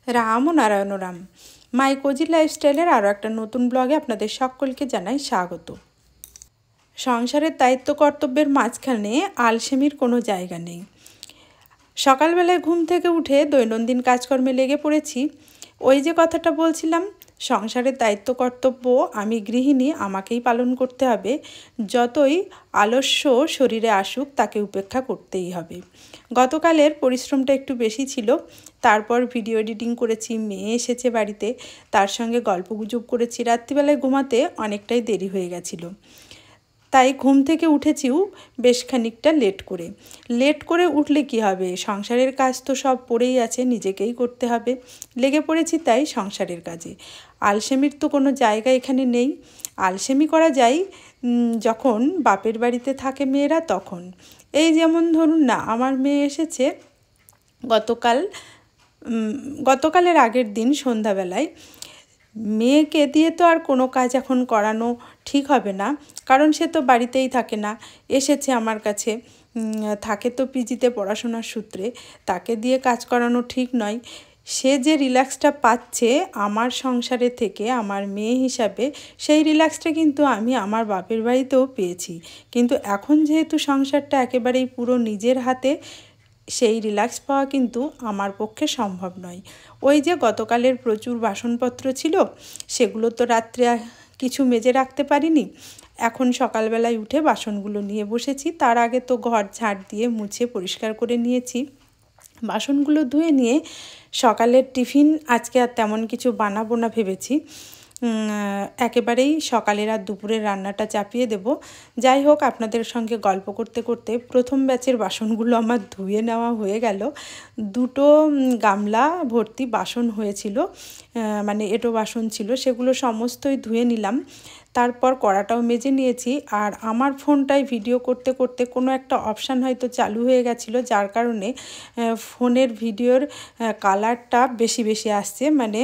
রাম ও নারায়ণ রাম। মাই cosy লাইফস্টাইলের আরও একটা নতুন ব্লগে আপনাদের সকলকে জানাই স্বাগত। সংসারের দায়িত্ব কর্তব্যের মাঝখানে আলসেমির কোনো জায়গা নেই। সকালবেলায় ঘুম থেকে উঠে দৈনন্দিন কাজকর্মে লেগে পড়েছি। ওই যে কথাটা বলছিলাম, সংসারের দায়িত্ব কর্তব্য আমি গৃহিণী, আমাকেই পালন করতে হবে। যতই আলস্য শরীরে আসুক তাকে উপেক্ষা করতেই হবে। গতকালের পরিশ্রমটা একটু বেশি ছিল। তারপর ভিডিও এডিটিং করেছি, মেয়ে এসেছে বাড়িতে, তার সঙ্গে গল্পগুজব করেছি। রাত্রিবেলায় ঘুমাতে অনেকটাই দেরি হয়ে গেছিলো। তাই ঘুম থেকে উঠেছিও বেশ খানিকটা লেট করে উঠলে কি হবে, সংসারের কাজ তো সব পড়েই আছে, নিজেকেই করতে হবে। লেগে পড়েছি তাই সংসারের কাজে। আলসেমির তো কোনো জায়গা এখানে নেই। আলসেমি করা যায় যখন বাপের বাড়িতে থাকে মেয়েরা, তখন। এই যেমন ধরুন না, আমার মেয়ে এসেছে গতকালের আগের দিন সন্ধ্যাবেলায়। মেয়েকে দিয়ে তো আর কোনো কাজ এখন করানো ঠিক হবে না, কারণ সে তো বাড়িতেই থাকে না, এসেছে আমার কাছে, থাকে তো পিজিতে পড়াশোনার সূত্রে। তাকে দিয়ে কাজ করানো ঠিক নয়। সে যে রিল্যাক্সটা পাচ্ছে আমার সংসারে থেকে, আমার মেয়ে হিসাবে, সেই রিল্যাক্সটা কিন্তু আমি আমার বাপের বাড়িতেও পেয়েছি। কিন্তু এখন যেহেতু সংসারটা একেবারেই পুরো নিজের হাতে, সেই রিল্যাক্স পাওয়া কিন্তু আমার পক্ষে সম্ভব নয়। ওই যে গতকালের প্রচুর বাসনপত্র ছিল, সেগুলো তো রাত্রে কিছু মেজে রাখতে পারিনি। এখন সকালবেলায় উঠে বাসনগুলো নিয়ে বসেছি। তার আগে তো ঘর ঝাড় দিয়ে মুছে পরিষ্কার করে নিয়েছি। বাসনগুলো ধুয়ে নিয়ে সকালের টিফিন আজকে আর তেমন কিছু বানাবো না ভেবেছি। একেবারেই সকালের আর দুপুরের রান্নাটা চাপিয়ে দেব। যাই হোক, আপনাদের সঙ্গে গল্প করতে করতে প্রথম ব্যাচের বাসনগুলো আমার ধুয়ে নেওয়া হয়ে গেল। 2টো গামলা ভর্তি বাসন হয়েছিল, মানে এঁটো বাসন ছিল, সেগুলো সমস্তই ধুয়ে নিলাম। তারপর কড়াটাও মেজে নিয়েছি। আর আমার ফোনটায় ভিডিও করতে করতে কোনো একটা অপশান হয়তো চালু হয়ে গেছিলো, যার কারণে ফোনের ভিডিওর কালারটা বেশি আসছে, মানে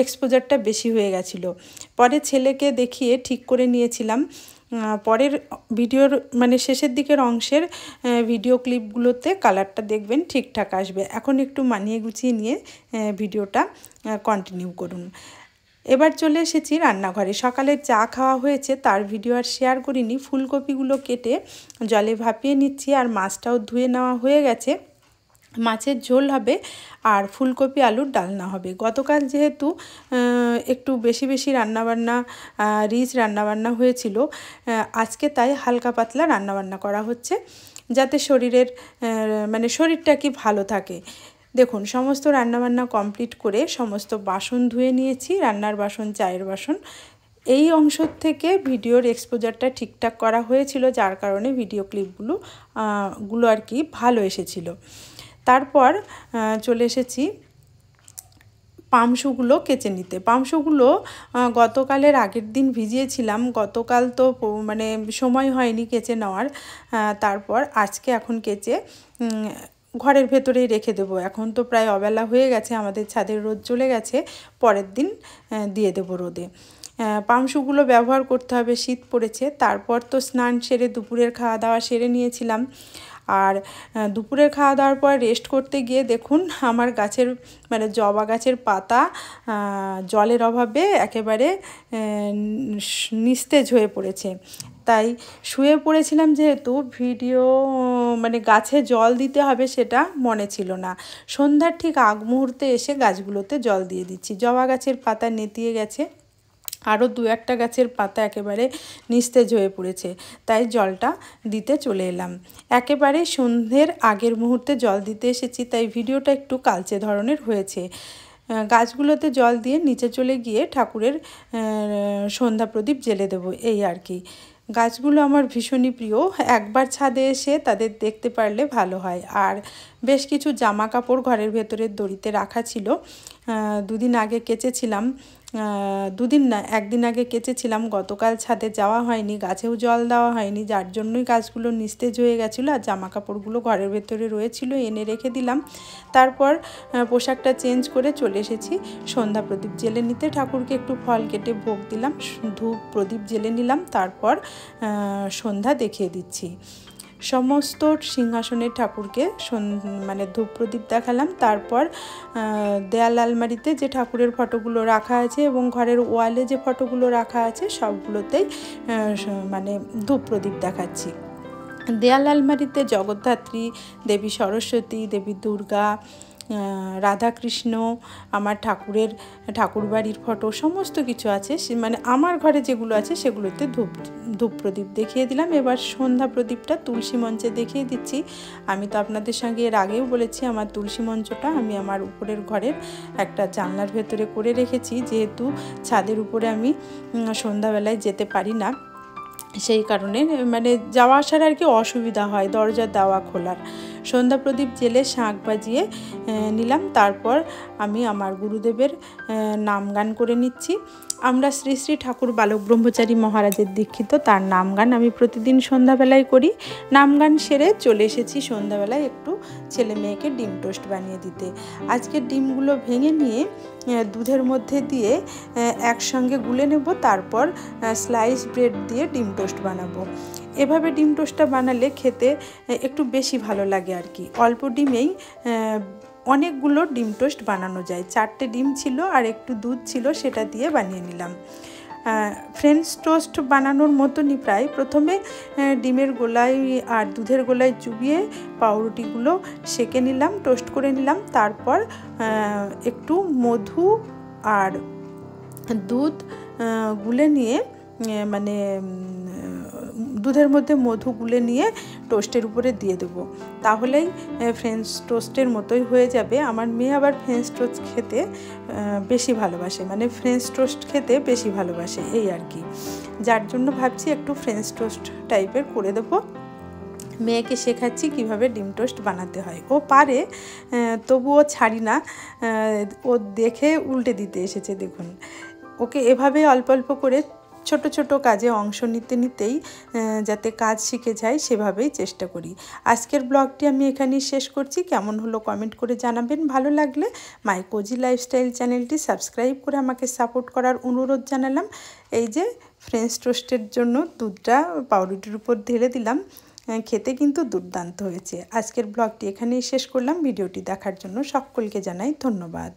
এক্সপোজারটা বেশি হয়ে গেছিলো। পরে ছেলেকে দেখিয়ে ঠিক করে নিয়েছিলাম। পরের ভিডিওর মানে শেষের দিকের অংশের ভিডিও ক্লিপগুলোতে কালারটা দেখবেন ঠিকঠাক আসবে। এখন একটু মানিয়ে গুছিয়ে নিয়ে ভিডিওটা কন্টিনিউ করুন। এবার চলে এসেছি রান্নাঘরে। সকালে চা খাওয়া হয়েছে, তার ভিডিও আর শেয়ার করিনি। ফুলকপিগুলো কেটে জলে ভাপিয়ে নিচ্ছি, আর মাছটাও ধুয়ে নেওয়া হয়ে গেছে। মাছের ঝোল হবে আর ফুলকপি আলুর ডালনা হবে। গতকাল যেহেতু একটু বেশি রান্নাবান্না, রিচ রান্নাবান্না হয়েছিল, আজকে তাই হালকা পাতলা রান্নাবান্না করা হচ্ছে, যাতে শরীরের মানে শরীরটা কি ভালো থাকে। দেখুন, সমস্ত রান্নাবান্না কমপ্লিট করে সমস্ত বাসন ধুয়ে নিয়েছি, রান্নার বাসন, চায়ের বাসন। এই অংশ থেকে ভিডিওর এক্সপোজারটা ঠিকঠাক করা হয়েছিল, যার কারণে ভিডিও ক্লিপগুলো আর কি ভালো এসেছিল। তারপর চলে এসেছি পামসুগুলো কেচে নিতে। পামসুগুলো গতকালের আগের দিন ভিজিয়েছিলাম। গতকাল তো মানে সময় হয়নি কেচে নেওয়ার। তারপর আজকে এখন কেচে ঘরের ভেতরেই রেখে দেবো। এখন তো প্রায় অবেলা হয়ে গেছে, আমাদের ছাদের রোদ চলে গেছে, পরের দিন দিয়ে দেবো রোদে। পামসুগুলো ব্যবহার করতে হবে, শীত পড়েছে। তারপর তো স্নান সেরে দুপুরের খাওয়া দাওয়া সেরে নিয়েছিলাম। আর দুপুরের খাওয়া দাওয়ার পর রেস্ট করতে গিয়ে দেখুন, আমার গাছের মানে জবা গাছের পাতা জলের অভাবে একেবারে নিস্তেজ হয়ে পড়েছে। তাই শুয়ে পড়েছিলাম, যেহেতু ভিডিও মানে গাছে জল দিতে হবে সেটা মনে ছিল না। সন্ধ্যার ঠিক আগ মুহূর্তে এসে গাছগুলোতে জল দিয়ে দিচ্ছি। জবা গাছের পাতা নেতিয়ে গেছে, আরও 2-1টা গাছের পাতা একেবারে নিস্তেজ হয়ে পড়েছে, তাই জলটা দিতে চলে এলাম। একেবারে সন্ধ্যের আগের মুহূর্তে জল দিতে এসেছি, তাই ভিডিওটা একটু কালচে ধরনের হয়েছে। গাছগুলোতে জল দিয়ে নিচে চলে গিয়ে ঠাকুরের সন্ধ্যা প্রদীপ জ্বেলে দেবো, এই আর কি। গাছগুলো আমার ভীষণই প্রিয়। একবার ছাদে এসে তাদের দেখতে পারলে ভালো হয়। আর বেশ কিছু জামা কাপড় ঘরের ভেতরের দড়িতে রাখা ছিল, 2 দিন আগে কেচেছিলাম। 2 দিন না, 1 দিন আগে কেচেছিলাম। গতকাল ছাদে যাওয়া হয়নি, গাছেও জল দেওয়া হয়নি, যার জন্যই গাছগুলো নিস্তেজ হয়ে গেছিলো। আর জামা কাপড়গুলো ঘরের ভেতরে রয়েছিল, এনে রেখে দিলাম। তারপর পোশাকটা চেঞ্জ করে চলে এসেছি সন্ধ্যা প্রদীপ জ্বেলে নিতে। ঠাকুরকে একটু ফল কেটে ভোগ দিলাম, ধূপ প্রদীপ জ্বেলে নিলাম, তারপর সন্ধ্যা দেখিয়ে দিচ্ছি। সমস্ত সিংহাসনের ঠাকুরকে মানে ধূপ প্রদীপ দেখালাম। তারপর দেয়াল আলমারিতে যে ঠাকুরের ফটোগুলো রাখা আছে এবং ঘরের ওয়ালে যে ফটোগুলো রাখা আছে সবগুলোতেই মানে ধূপ প্রদীপ দেখাচ্ছি। দেয়াল আলমারিতে জগদ্ধাত্রী, দেবী সরস্বতী, দেবী দুর্গা, রাধাকৃষ্ণ, আমার ঠাকুরবাড়ির ফটো সমস্ত কিছু আছে। মানে আমার ঘরে যেগুলো আছে সেগুলোতে ধূপ প্রদীপ দেখিয়ে দিলাম। এবার সন্ধ্যা প্রদীপটা তুলসী মঞ্চে দেখিয়ে দিচ্ছি। আমি তো আপনাদের সঙ্গে এর আগেও বলেছি আমার তুলসী মঞ্চটা আমি আমার উপরের ঘরের একটা জানলার ভেতরে করে রেখেছি, যেহেতু ছাদের উপরে আমি সন্ধ্যাবেলায় যেতে পারি না, সেই কারণে মানে যাওয়া আসার আর কি অসুবিধা হয় দরজা দেওয়া খোলার। সন্ধ্যা প্রদীপ জেলে শাঁখ বাজিয়ে নিলাম। তারপর আমি আমার গুরুদেবের নাম গান করে নিচ্ছি। আমরা শ্রী শ্রী ঠাকুর বালক ব্রহ্মচারী মহারাজের দীক্ষিত, তার নাম গান আমি প্রতিদিন সন্ধ্যাবেলায় করি। নাম গান সেরে চলে এসেছি সন্ধ্যাবেলায় একটু ছেলে মেয়েকে ডিম টোস্ট বানিয়ে দিতে। আজকে ডিমগুলো ভেঙে নিয়ে দুধের মধ্যে দিয়ে একসঙ্গে গুলে নেব, তারপর স্লাইস ব্রেড দিয়ে ডিম টোস্ট বানাবো। এভাবে ডিম টোস্টটা বানালে খেতে একটু বেশি ভালো লাগে আর কি। অল্প ডিমেই অনেকগুলো ডিম টোস্ট বানানো যায়। 4টে ডিম ছিল আর একটু দুধ ছিল, সেটা দিয়ে বানিয়ে নিলাম। ফ্রেঞ্চ টোস্ট বানানোর মতনই প্রায়। প্রথমে ডিমের গোলায় আর দুধের গোলায় চুবিয়ে পাউরুটিগুলো সেঁকে নিলাম, টোস্ট করে নিলাম। তারপর একটু মধু আর দুধ গুলে নিয়ে মানে দুধের মধ্যে মধু গুলে নিয়ে টোস্টের উপরে দিয়ে দেবো, তাহলেই ফ্রেঞ্চ টোস্টের মতোই হয়ে যাবে। আমার মেয়ে আবার ফ্রেঞ্চ টোস্ট খেতে বেশি ভালোবাসে, মানে ফ্রেঞ্চ টোস্ট খেতে বেশি ভালোবাসে এই আর কি, যার জন্য ভাবছি একটু ফ্রেঞ্চ টোস্ট টাইপের করে দেবো। মেয়েকে শেখাচ্ছি কিভাবে ডিম টোস্ট বানাতে হয়। ও পারে, তবুও ছাড়ি না, ও দেখে উল্টে দিতে এসেছে। দেখুন, ওকে এভাবে অল্প অল্প করে ছোট ছোট কাজে অংশ নিতেই যাতে কাজ শিখে যায় সেভাবেই চেষ্টা করি। আজকের ব্লগটি আমি এখানেই শেষ করছি। কেমন হলো কমেন্ট করে জানাবেন। ভালো লাগলে মাই কোজি লাইফস্টাইল চ্যানেলটি সাবস্ক্রাইব করে আমাকে সাপোর্ট করার অনুরোধ জানালাম। এই যে ফ্রেঞ্চ টোস্টের জন্য দুধটা পাউরুটির উপর ঢেলে দিলাম, খেতে কিন্তু দুর্দান্ত হয়েছে। আজকের ব্লগটি এখানেই শেষ করলাম। ভিডিওটি দেখার জন্য সকলকে জানাই ধন্যবাদ।